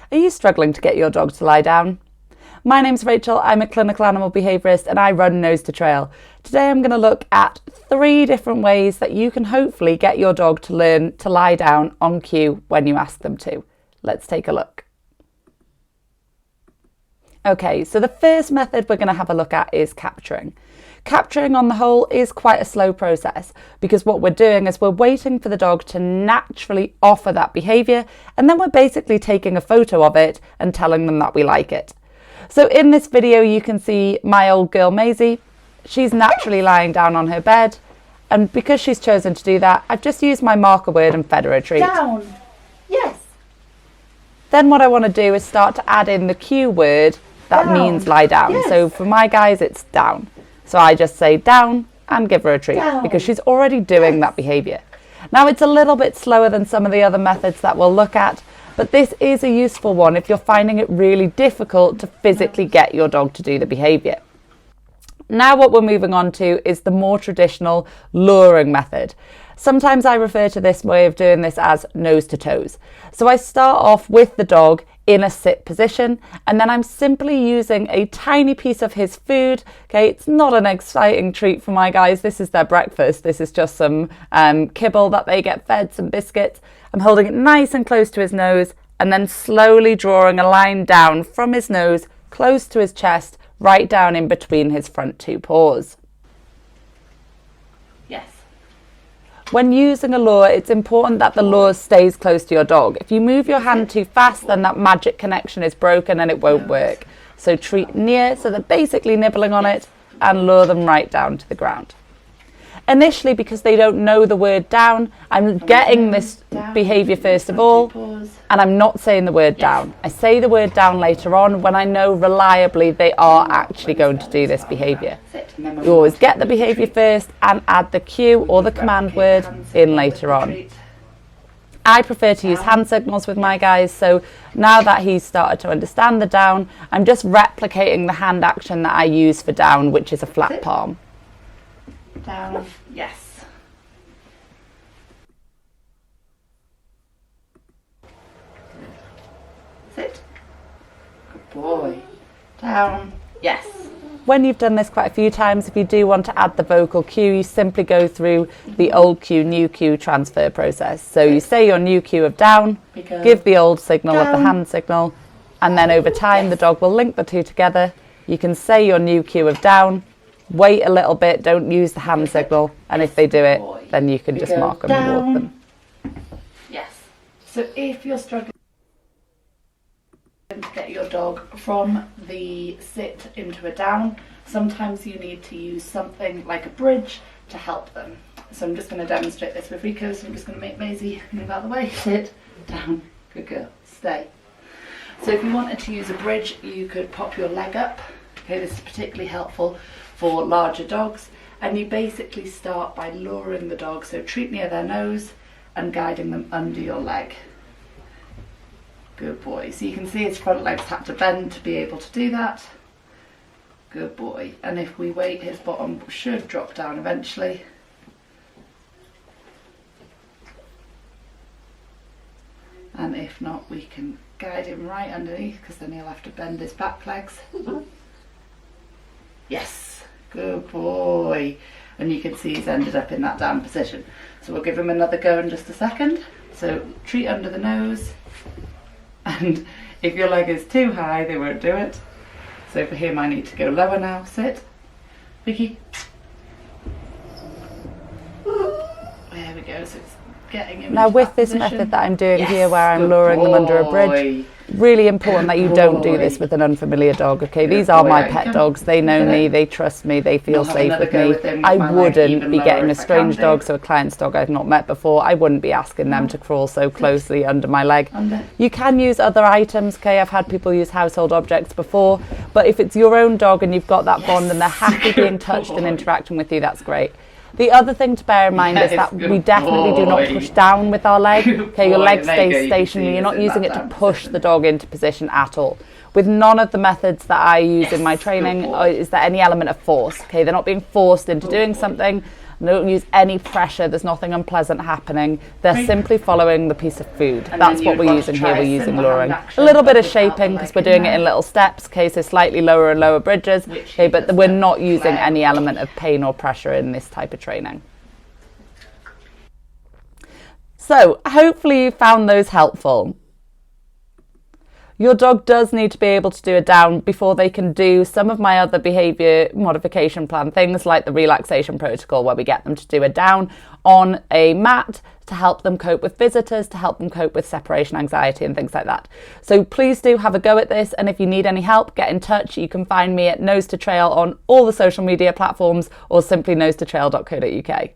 Are you struggling to get your dog to lie down? My name's Rachel, I'm a clinical animal behaviourist and I run Nose to Trail. Today I'm going to look at 3 different ways that you can hopefully get your dog to learn to lie down on cue when you ask them to. Let's take a look. Okay, so the first method we're going to have a look at is capturing. Capturing on the whole is quite a slow process because what we're doing is we're waiting for the dog to naturally offer that behaviour, and then we're basically taking a photo of it and telling them that we like it. So in this video you can see my old girl Maisie. She's naturally lying down on her bed, and because she's chosen to do that, I've just used my marker word and fed her a treat. Down. Yes. Then what I want to do is start to add in the cue word that Down. means lie down. Yes. So for my guys it's down. So I just say down and give her a treat Down. because she's already doing that behaviour. Now it's a little bit slower than some of the other methods that we'll look at, but this is a useful one if you're finding it really difficult to physically get your dog to do the behaviour. Now what we're moving on to is the more traditional luring method. Sometimes I refer to this way of doing this as nose to toes. So I start off with the dog in a sit position, and then I'm simply using a tiny piece of his food. Okay, it's not an exciting treat for my guys. This is their breakfast. This is just some kibble that they get fed, some biscuits. I'm holding it nice and close to his nose and then slowly drawing a line down from his nose, close to his chest, right down in between his front 2 paws. Yes. When using a lure, it's important that the lure stays close to your dog. If you move your hand too fast, then that magic connection is broken and it won't work. So treat near, so they're basically nibbling on it, and lure them right down to the ground. Initially, because they don't know the word down, I'm getting this behaviour first of all, and I'm not saying the word down. I say the word down later on when I know reliably they are actually going to do this behaviour. You always get the behaviour first and add the cue or the command word in later on. I prefer to use hand signals with my guys, so now that he's started to understand the down, I'm just replicating the hand action that I use for down, which is a flat palm. Down. Yes. Sit. Good boy. Down. Yes. When you've done this quite a few times, if you do want to add the vocal cue, you simply go through the old cue, new cue transfer process. So you say your new cue of down, give the old signal of the hand signal, and then over time the dog will link the 2 together. You can say your new cue of down, wait a little bit, don't use the hand signal, and if they do it, then you can just mark them and walk them. Yes. So if you're struggling to get your dog from the sit into a down, sometimes you need to use something like a bridge to help them. So I'm just going to demonstrate this with Rico, so I'm just going to make Maisie move out of the way. Sit, down, good girl, stay. So if you wanted to use a bridge, you could pop your leg up. Okay, this is particularly helpful for larger dogs, and you basically start by luring the dog, so treat near their nose and guiding them under your leg. Good boy. So you can see his front legs had to bend to be able to do that. Good boy. And if we wait, his bottom should drop down eventually. And if not, we can guide him right underneath, because then he'll have to bend his back legs. Yes. Good boy. And you can see he's ended up in that down position. So we'll give him another go in just a second. So treat under the nose, and if your leg is too high they won't do it. So for him I need to go lower now. Sit. Vicky. There we go. So it's getting him Now into with that this position. method that I'm doing Yes, here, where I'm good luring them under a boy. bridge, really important that you don't do this boy. with an unfamiliar dog. Okay, Good these are boy. my Right, pet come. dogs, they know Get me, it. they trust me, they feel I'll have safe another with go me. with him with I my leg wouldn't even be lower getting a if I can strange do. dog, so a client's dog I've not met before, I wouldn't be asking them to crawl so closely under my leg. Under. You can use other items, okay, I've had people use household objects before, but if it's your own dog and you've got that bond and they're happy being touched and interacting with you, that's great. The other thing to bear in mind is that we definitely do not push down with our leg. Okay, your leg stays stationary. You're not using it to push the dog into position at all. With none of the methods that I use in my training is there any element of force. Okay, they're not being forced into doing something. and they don't use any pressure. There's nothing unpleasant happening. They're simply following the piece of food. And That's then what you'd we're want using to here. try We're using simple luring. hand A action, little bit but of without the shaping because we're leg doing it there. in little steps. Okay, so slightly lower and lower bridges. Which Okay, he but does we're with not using leg. any element of pain or pressure in this type of training. So hopefully you found those helpful. Your dog does need to be able to do a down before they can do some of my other behaviour modification plan things, like the relaxation protocol, where we get them to do a down on a mat to help them cope with visitors, to help them cope with separation anxiety and things like that. So please do have a go at this, and if you need any help, get in touch. You can find me at Nose to Trail on all the social media platforms, or simply nosetotrail.co.uk.